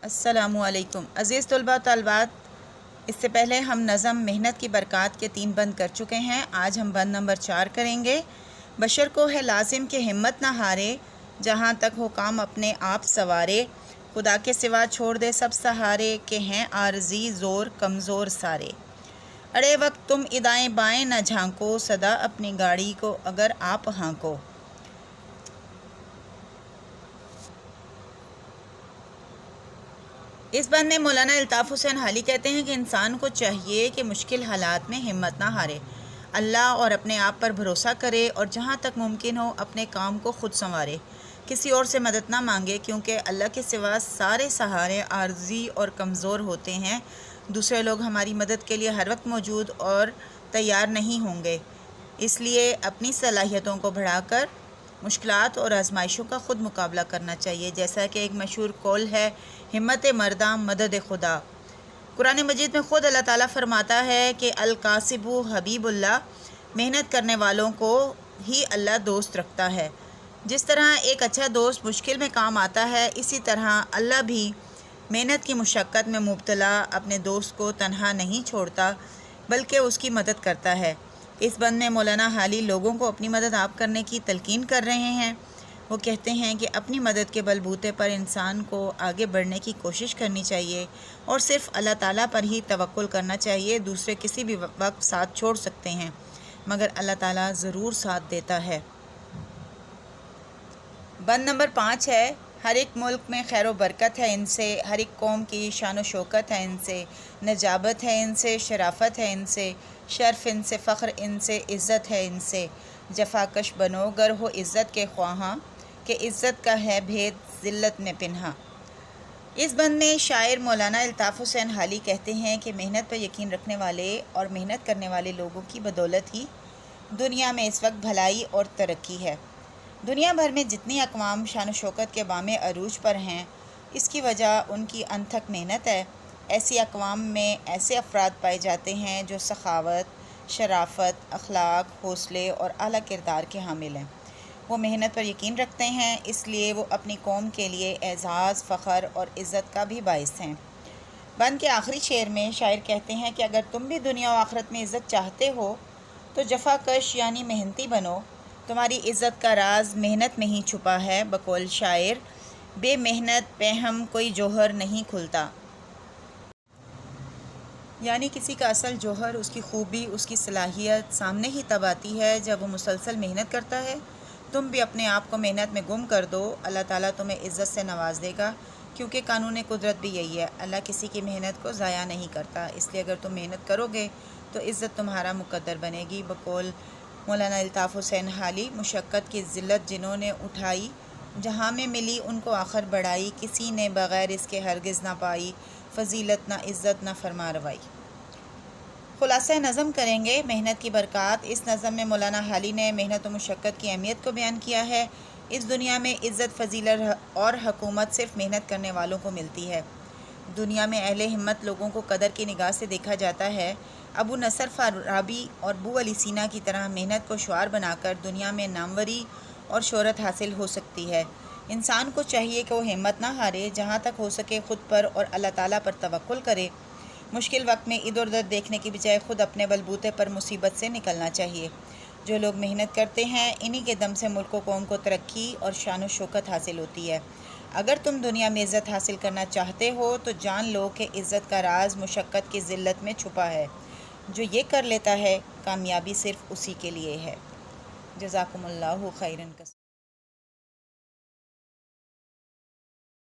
السلام علیکم عزیز طلباء طالبات، اس سے پہلے ہم نظم محنت کی برکات کے 3 بند کر چکے ہیں۔ آج ہم بند نمبر 4 کریں گے۔ بشر کو ہے لازم کہ ہمت نہ ہارے، جہاں تک ہو کام اپنے آپ سوارے، خدا کے سوا چھوڑ دے سب سہارے، کہ ہیں عارضی زور کمزور سارے۔ اڑے وقت تم ادائیں بائیں نہ جھانکو، سدا اپنی گاڑی کو اگر آپ ہانکو۔ اس بند میں مولانا الطاف حسین حالی کہتے ہیں کہ انسان کو چاہیے کہ مشکل حالات میں ہمت نہ ہارے، اللہ اور اپنے آپ پر بھروسہ کرے اور جہاں تک ممکن ہو اپنے کام کو خود سنوارے، کسی اور سے مدد نہ مانگے، کیونکہ اللہ کے سوا سارے سہارے عارضی اور کمزور ہوتے ہیں۔ دوسرے لوگ ہماری مدد کے لیے ہر وقت موجود اور تیار نہیں ہوں گے، اس لیے اپنی صلاحیتوں کو بڑھا کر مشکلات اور آزمائشوں کا خود مقابلہ کرنا چاہیے، جیسا کہ ایک مشہور قول ہے، ہمت مرداں مدد خدا۔ قرآن مجید میں خود اللہ تعالیٰ فرماتا ہے کہ الکاسب حبیب اللہ، محنت کرنے والوں کو ہی اللہ دوست رکھتا ہے۔ جس طرح ایک اچھا دوست مشکل میں کام آتا ہے، اسی طرح اللہ بھی محنت کی مشقت میں مبتلا اپنے دوست کو تنہا نہیں چھوڑتا بلکہ اس کی مدد کرتا ہے۔ اس بند میں مولانا حالی لوگوں کو اپنی مدد آپ کرنے کی تلقین کر رہے ہیں۔ وہ کہتے ہیں کہ اپنی مدد کے بلبوتے پر انسان کو آگے بڑھنے کی کوشش کرنی چاہیے اور صرف اللہ تعالیٰ پر ہی توکل کرنا چاہیے۔ دوسرے کسی بھی وقت ساتھ چھوڑ سکتے ہیں، مگر اللہ تعالیٰ ضرور ساتھ دیتا ہے۔ بند نمبر 5 ہے، ہر ایک ملک میں خیر و برکت ہے ان سے، ہر ایک قوم کی شان و شوکت ہے ان سے، نجابت ہے ان سے، شرافت ہے ان سے، شرف ان سے، فخر ان سے، عزت ہے ان سے۔ جفا کش بنو گر ہو عزت کے خواہاں، کہ عزت کا ہے بھید ذلت میں پنہاں۔ اس بند میں شاعر مولانا الطاف حسین حالی کہتے ہیں کہ محنت پر یقین رکھنے والے اور محنت کرنے والے لوگوں کی بدولت ہی دنیا میں اس وقت بھلائی اور ترقی ہے۔ دنیا بھر میں جتنی اقوام شان و شوکت کے بام عروج پر ہیں، اس کی وجہ ان کی انتھک محنت ہے۔ ایسی اقوام میں ایسے افراد پائے جاتے ہیں جو سخاوت، شرافت، اخلاق، حوصلے اور اعلیٰ کردار کے حامل ہیں۔ وہ محنت پر یقین رکھتے ہیں، اس لیے وہ اپنی قوم کے لیے اعزاز، فخر اور عزت کا بھی باعث ہیں۔ بند کے آخری شعر میں شاعر کہتے ہیں کہ اگر تم بھی دنیا و آخرت میں عزت چاہتے ہو تو جفا کش یعنی محنتی بنو، تمہاری عزت کا راز محنت میں ہی چھپا ہے۔ بقول شاعر، بے محنت پہ ہم کوئی جوہر نہیں کھلتا۔ یعنی کسی کا اصل جوہر، اس کی خوبی، اس کی صلاحیت سامنے ہی تب آتی ہے جب وہ مسلسل محنت کرتا ہے۔ تم بھی اپنے آپ کو محنت میں گم کر دو، اللہ تعالیٰ تمہیں عزت سے نواز دے گا، کیونکہ قانون قدرت بھی یہی ہے، اللہ کسی کی محنت کو ضائع نہیں کرتا۔ اس لیے اگر تم محنت کرو گے تو عزت تمہارا مقدر بنے گی۔ بقول مولانا الطاف حسین حالی، مشقت کی ذلت جنہوں نے اٹھائی، جہاں میں ملی ان کو آخر بڑھائی، کسی نے بغیر اس کے ہرگز نہ پائی، فضیلت نہ عزت نہ فرما روائی۔ خلاصہ نظم کریں گے، محنت کی برکات۔ اس نظم میں مولانا حالی نے محنت و مشقت کی اہمیت کو بیان کیا ہے۔ اس دنیا میں عزت، فضیلت اور حکومت صرف محنت کرنے والوں کو ملتی ہے۔ دنیا میں اہل ہمت لوگوں کو قدر کی نگاہ سے دیکھا جاتا ہے۔ ابو نصر فارابی اور ابو علی سینا کی طرح محنت کو شعار بنا کر دنیا میں ناموری اور شہرت حاصل ہو سکتی ہے۔ انسان کو چاہیے کہ وہ ہمت نہ ہارے، جہاں تک ہو سکے خود پر اور اللہ تعالیٰ پر توکل کرے۔ مشکل وقت میں ادھر ادھر دیکھنے کی بجائے خود اپنے بلبوتے پر مصیبت سے نکلنا چاہیے۔ جو لوگ محنت کرتے ہیں، انہی کے دم سے ملک و قوم کو ترقی اور شان و شوکت حاصل ہوتی ہے۔ اگر تم دنیا میں عزت حاصل کرنا چاہتے ہو تو جان لو کہ عزت کا راز مشقت کی ذلت میں چھپا ہے۔ جو یہ کر لیتا ہے، کامیابی صرف اسی کے لیے ہے۔ جزاکم اللہ خیراً۔